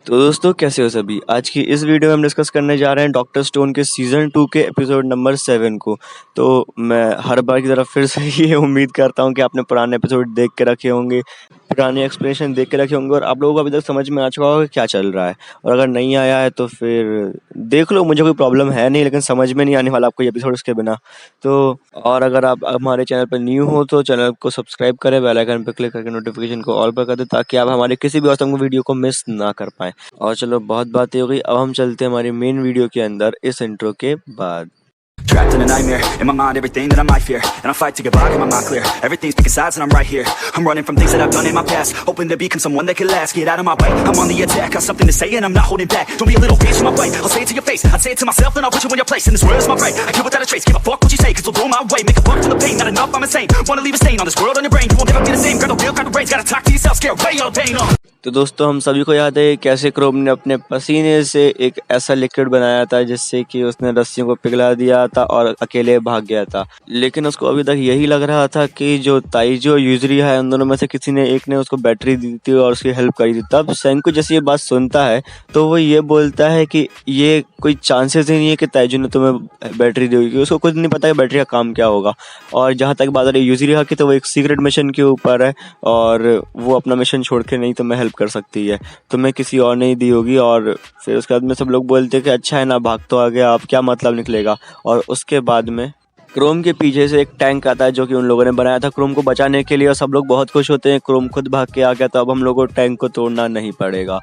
तो दोस्तों कैसे हो सभी। आज की इस वीडियो में हम डिस्कस करने जा रहे हैं डॉक्टर स्टोन के सीज़न 2 के एपिसोड नंबर 7 को। तो मैं हर बार की तरह फिर से ये उम्मीद करता हूँ कि आपने पुराने एपिसोड देख के रखे होंगे, पुराने एक्सप्लेनेशन देख के रखे होंगे और आप लोगों को अभी तक समझ में आ चुका होगा कि क्या चल रहा है। और अगर नहीं आया है तो फिर देख लो, मुझे कोई प्रॉब्लम है नहीं, लेकिन समझ में नहीं आने वाला आपको ये एपिसोड इसके बिना। तो और अगर आप हमारे चैनल पर न्यू हो तो चैनल को सब्सक्राइब करें, बेल आइकन पर क्लिक करके नोटिफिकेशन को ऑल पर कर दें ताकि आप हमारे किसी भी औसम वीडियो को मिस ना कर पाएँ। और चलो बहुत बातें हो गई, अब हम चलते हैं हमारी मेन वीडियो के अंदर इस इंट्रो के बाद। Trapped in a nightmare, in my mind everything that I might fear. And I fight to get by, get my mind clear. Everything's picking sides and I'm right here. I'm running from things that I've done in my past, hoping to become someone that can last. Get out of my way, I'm on the attack. Got something to say and I'm not holding back. Don't be a little bitch in my way, I'll say it to your face. I'd say it to myself and I'll put you in your place. And this world is my prey, I kill without a trace. Give a fuck what you say, cause it'll go my way. Make a buck from the pain, not enough, I'm insane. Wanna leave a stain on this world, on your brain. You won't ever be the same, grab the wheel, grab the reins. Gotta talk to yourself, scare away all the pain. तो दोस्तों हम सभी को याद है कैसे Chrome ने अपने पसीने से एक ऐसा लिक्विड बनाया था जिससे कि उसने रस्सियों को पिघला दिया था और अकेले भाग गया था। लेकिन उसको अभी तक यही लग रहा था कि जो ताइजू और यूजरी है उन दोनों में से किसी ने एक ने उसको बैटरी दी थी और उसकी हेल्प करी थी। तब सेंकु जैसे ये बात सुनता है तो वो ये बोलता है कि ये कोई चांसेस ही नहीं है कि ताइजू ने तुम्हें बैटरी दी होगी। उसको खुद नहीं पता कि बैटरी का काम क्या होगा। और जहाँ तक बात रही यूजरी की, तो वो एक सीक्रेट मिशन के ऊपर है और वो अपना मिशन छोड़ के नहीं तुम्हें हेल्प कर सकती है, तुम्हें किसी और ने दी होगी। और फिर उसके बाद में सब लोग बोलते हैं कि अच्छा है ना, भाग तो आ गया, अब क्या मतलब निकलेगा। और उसके बाद में क्रोम के पीछे से एक टैंक आता है जो कि उन लोगों ने बनाया था क्रोम को बचाने के लिए और सब लोग बहुत खुश होते हैं। क्रोम खुद भाग के आ गया तो अब हम लोगों को टैंक को तोड़ना नहीं पड़ेगा।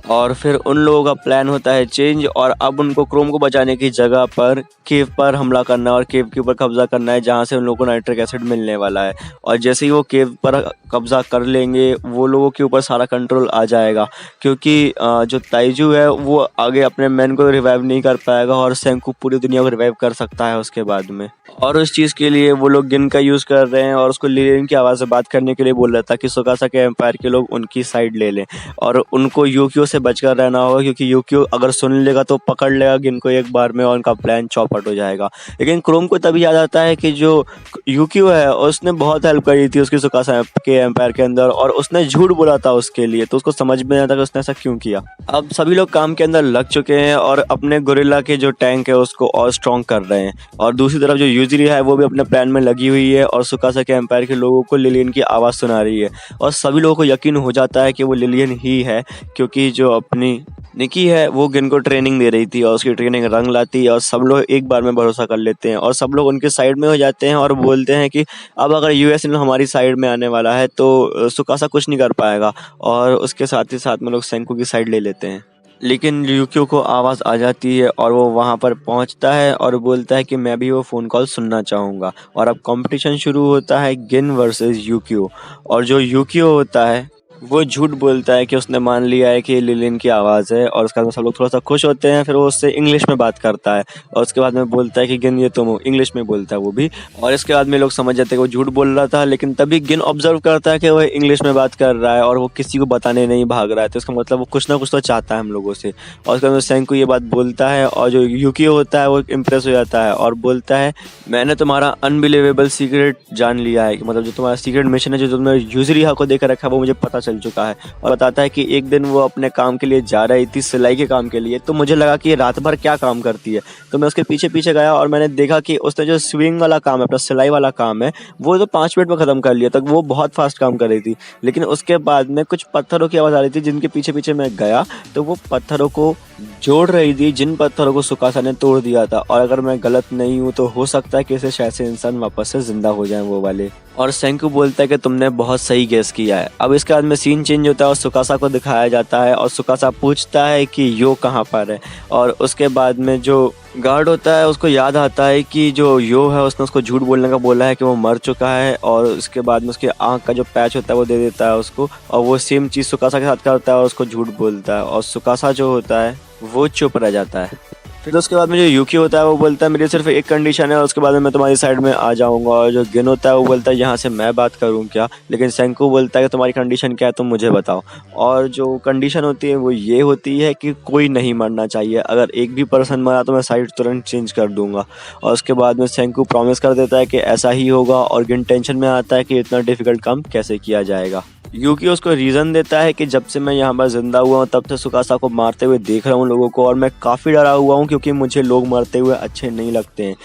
और फिर उन लोगों का प्लान होता है चेंज और अब उनको क्रोम को बचाने की जगह पर केव पर हमला करना है और केव के ऊपर कब्जा करना है जहाँ से उन लोगों को नाइट्रिक एसिड मिलने वाला है। और जैसे ही वो केव पर कब्जा कर लेंगे वो लोगों के ऊपर सारा कंट्रोल आ जाएगा, क्योंकि जो ताइजू है वो आगे अपने मैन को रिवाइव नहीं कर पाएगा और सेंकु पूरी दुनिया को रिवाइव कर सकता है उसके बाद में। और उस चीज़ के लिए वो लोग गिन का यूज़ कर रहे हैं और उसको लिलियन की आवाज़ से बात करने के लिए बोल रहा था कि सुकासा के एम्पायर के लोग उनकी साइड ले लें और उनको यूकियो से बचकर रहना होगा, क्योंकि यूकियो अगर सुन लेगा तो पकड़ लेगा गिन को एक बार में और उनका प्लान चौपट हो जाएगा। लेकिन क्रोम को तभी याद आता है कि जो यूकियो है उसने बहुत हेल्प करी थी उसकी सुकासा के एम्पायर के अंदर और उसने झूठ बोला था उसके लिए, तो उसको समझ में नहीं आता कि उसने ऐसा क्यों किया। अब सभी लोग काम के अंदर लग चुके हैं और अपने गोरिल्ला के जो टैंक है उसको और स्ट्रॉन्ग कर रहे हैं। और दूसरी तरफ जो यूजरी है वो भी अपने प्लान में लगी हुई है और सुकासा के एम्पायर के लोगों को लिलियन की आवाज़ सुना रही है। और सभी लोगों को यकीन हो जाता है कि वो लिलियन ही है, क्योंकि जो अपनी निकी है वो गिन को ट्रेनिंग दे रही थी और उसकी ट्रेनिंग रंग लाती है और सब लोग एक बार में भरोसा कर लेते हैं और सब लोग उनके साइड में हो जाते हैं और बोलते हैं कि अब अगर यूएस हमारी साइड में आने वाला है तो सुकासा कुछ नहीं कर पाएगा। और उसके साथ ही साथ में लोग सेंकु की साइड ले लेते हैं। लेकिन यूकियो को आवाज़ आ जाती है और वो वहाँ पर पहुँचता है और बोलता है कि मैं भी वो फ़ोन कॉल सुनना चाहूँगा। और अब कंपटीशन शुरू होता है गिन वर्सेस यूकियो। और जो यूकियो होता है वो झूठ बोलता है कि उसने मान लिया है कि लिलियन की आवाज़ है और उसके बाद में सब लोग थोड़ा सा खुश होते हैं। फिर वो उससे इंग्लिश में बात करता है और उसके बाद में बोलता है कि गिन ये तुम, इंग्लिश में बोलता है वो भी। और इसके बाद में लोग समझ जाते हैं कि वो झूठ बोल रहा था, लेकिन तभी गिन ऑब्जर्व करता है कि वो इंग्लिश में बात कर रहा है और वो किसी को बताने नहीं भाग रहा है, तो इसका मतलब वो कुछ ना कुछ तो चाहता है हम लोगों से। और उसके बाद में सेंकु ये बात बोलता है और जो यूकियो होता है वो इम्प्रेस हो जाता है और बोलता है मैंने तुम्हारा अनबिलीवेबल सीक्रेट जान लिया है, कि मतलब जो तुम्हारा सीक्रेट मिशन है जो तुमने यूजरी को देकर रखा है वो मुझे पता चल चुका है। और बताता है कि एक दिन वो अपने काम के लिए जा रही थी, सिलाई के काम के लिए, तो मुझे लगा कि ये रात भर क्या काम करती है, तो मैं उसके पीछे पीछे गया और मैंने देखा कि उसने जो स्विंग वाला काम है, अपना सिलाई वाला काम है, वो तो 5 मिनट में ख़त्म कर लिया। तक वो बहुत फास्ट काम कर रही थी। लेकिन उसके बाद में कुछ पत्थरों की आवाज़ आ रही थी जिनके पीछे पीछे मैं गया तो वो पत्थरों को जोड़ रही थी, जिन पत्थरों को सुकासा ने तोड़ दिया था। और अगर मैं गलत नहीं हूँ तो हो सकता है कि इसे शायद से इंसान वापस से जिंदा हो जाए वो वाले। और सेंकु बोलता है कि तुमने बहुत सही गेस किया है। अब इसके बाद में सीन चेंज होता है और सुकासा को दिखाया जाता है और सुकासा पूछता है कि यो कहाँ पर है। और उसके बाद में जो गार्ड होता है उसको याद आता है कि जो यो है उसने उसको झूठ बोलने का बोला है कि वो मर चुका है। और उसके बाद में उसके आँख का जो पैच होता है वो दे देता है उसको और वो सेम चीज़ सुकासा के साथ करता है और उसको झूठ बोलता है और सुकासा जो होता है वो चुप रह जाता है। फिर उसके बाद में जो यूकी होता है वो बोलता है मेरी सिर्फ एक कंडीशन है और उसके बाद में मैं तुम्हारी साइड में आ जाऊंगा। और जो गिन होता है वो बोलता है यहाँ से मैं बात करूँ क्या, लेकिन सेंकु बोलता है कि तुम्हारी कंडीशन क्या है तुम मुझे बताओ। और जो कंडीशन होती है वो ये होती है कि कोई नहीं मरना चाहिए, अगर एक भी पर्सन मरा तो मैं साइड तुरंत चेंज कर दूंगा। और उसके बाद में सेंकु प्रॉमिस कर देता है कि ऐसा ही होगा और गिन टेंशन में आता है कि इतना डिफिकल्ट काम कैसे किया जाएगा। यूकियो उसको रीज़न देता है कि जब से मैं यहाँ पर ज़िंदा हुआ हूँ तब से सुकासा को मारते हुए देख रहा हूँ लोगों को, और मैं काफ़ी डरा हुआ हूँ क्योंकि मुझे लोग मरते हुए अच्छे नहीं लगते हैं।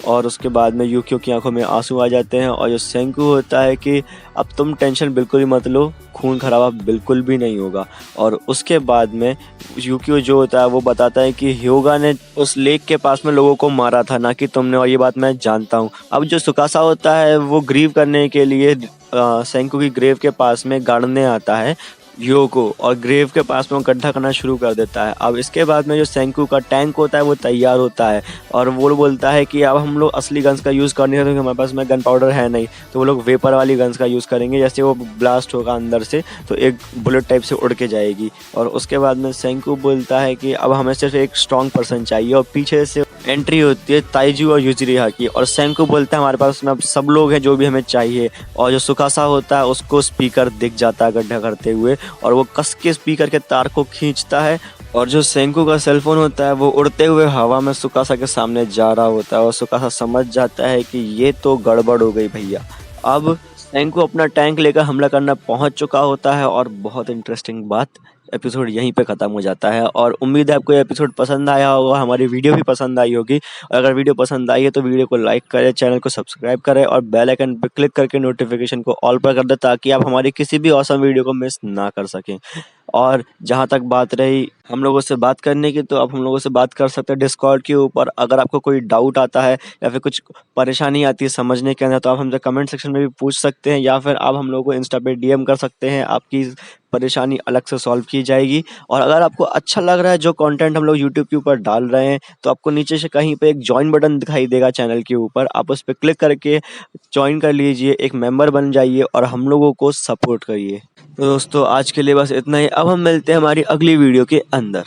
और उसके बाद में यूकियो की आंखों में आंसू आ जाते हैं, और जो सेंकू होता है कि अब तुम टेंशन बिल्कुल ही मत लो, खून खराबा बिल्कुल भी नहीं होगा। और उसके बाद में यूकियो जो होता है वो बताता है कि ह्योगा ने उस लेक के पास में लोगों को मारा था, ना कि तुमने, और ये बात मैं जानता हूँ। अब जो सुकासा होता है वो ग्रीव करने के लिए सेंकू की ग्रेव के पास में गाड़ने आता है ह्यो को, और ग्रेव के पास में वो गड्ढा करना शुरू कर देता है। अब इसके बाद में जो सेंकू का टैंक होता है वो तैयार होता है, और वो बोलता है कि अब हम लोग असली गन्स का यूज़ करने क्योंकि हमारे पास में गन पाउडर है नहीं, तो वो लोग वेपर वाली गन्स का यूज़ करेंगे। जैसे वो ब्लास्ट होगा अंदर से तो एक बुलेट टाइप से उड़ के जाएगी। और उसके बाद में सेंकू बोलता है कि अब हमें सिर्फ एक स्ट्रॉन्ग पर्सन चाहिए, और पीछे से एंट्री होती है ताइजू और यूजिरिहा की, और सेंकू बोलता है हमारे पास में अब सब लोग हैं जो भी हमें चाहिए। और जो सुकासा होता है उसको स्पीकर दिख जाता है गड्ढा करते हुए, और वो कस के स्पीकर के तार को खींचता है, और जो सेंकू का सेलफोन होता है वो उड़ते हुए हवा में सुकासा के सामने जा रहा होता है, और सुकासा समझ जाता है कि ये तो गड़बड़ हो गई भैया। अब सेंकू अपना टैंक लेकर हमला करना पहुंच चुका होता है, और बहुत इंटरेस्टिंग बात, एपिसोड यहीं पे ख़त्म हो जाता है। और उम्मीद है आपको ये एपिसोड पसंद आया होगा, हमारी वीडियो भी पसंद आई होगी। और अगर वीडियो पसंद आई है तो वीडियो को लाइक करें, चैनल को सब्सक्राइब करें, और बेल आइकन पर क्लिक करके नोटिफिकेशन को ऑल पर कर दें, ताकि आप हमारी किसी भी ऑसम वीडियो को मिस ना कर सकें। और जहाँ तक बात रही हम लोगों से बात करने की, तो आप हम लोगों से बात कर सकते हैं डिस्कॉर्ड के ऊपर। अगर आपको कोई डाउट आता है या फिर कुछ परेशानी आती है समझने के अंदर, तो आप हमसे कमेंट सेक्शन में भी पूछ सकते हैं, या फिर आप हम लोगों को इंस्टा पे डीएम कर सकते हैं, आपकी परेशानी अलग से सॉल्व की जाएगी। और अगर आपको अच्छा लग रहा है जो कंटेंट हम लोग यूट्यूब के ऊपर डाल रहे हैं, तो आपको नीचे से कहीं पे एक ज्वाइन बटन दिखाई देगा चैनल के ऊपर, आप उस पर क्लिक करके ज्वाइन कर लीजिए, एक मेंबर बन जाइए और हम लोगों को सपोर्ट करिए। तो दोस्तों आज के लिए बस इतना ही, अब हम मिलते हैं हमारी अगली वीडियो के अंदर।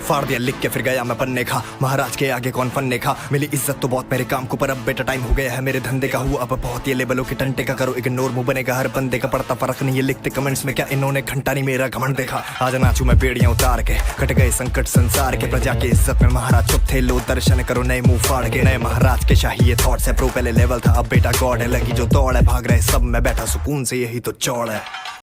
फाड़ दिया लिख के फिर गया मैं बनने का, महाराज के आगे कौन फनने का। मिली इज्जत तो बहुत मेरे काम को, पर अब बेटा टाइम हो गया है मेरे धंधे का। हुआ अब बहुत ये लेवलों के टंटे का, करो इग्नोर मुंह बनेगा हर बंदे का। पड़ता फर्क नहीं ये लिखते कमेंट्स में क्या इन्होंने घंटा नहीं मेरा घमंड देखा। आज नाचू मैं बेड़ियां उतार के, कट गए संकट संसार के। प्रजा के इज्जत में महाराज चुप थे, लो दर्शन करो नए मुंह फाड़ के। नए महाराज के शाही ये थॉट्स है, प्रो पहले लेवल था अब बेटा गॉड है। लगी जो दौड़ है भाग रहे सब, मैं बैठा सुकून से यही तो चौड़ है।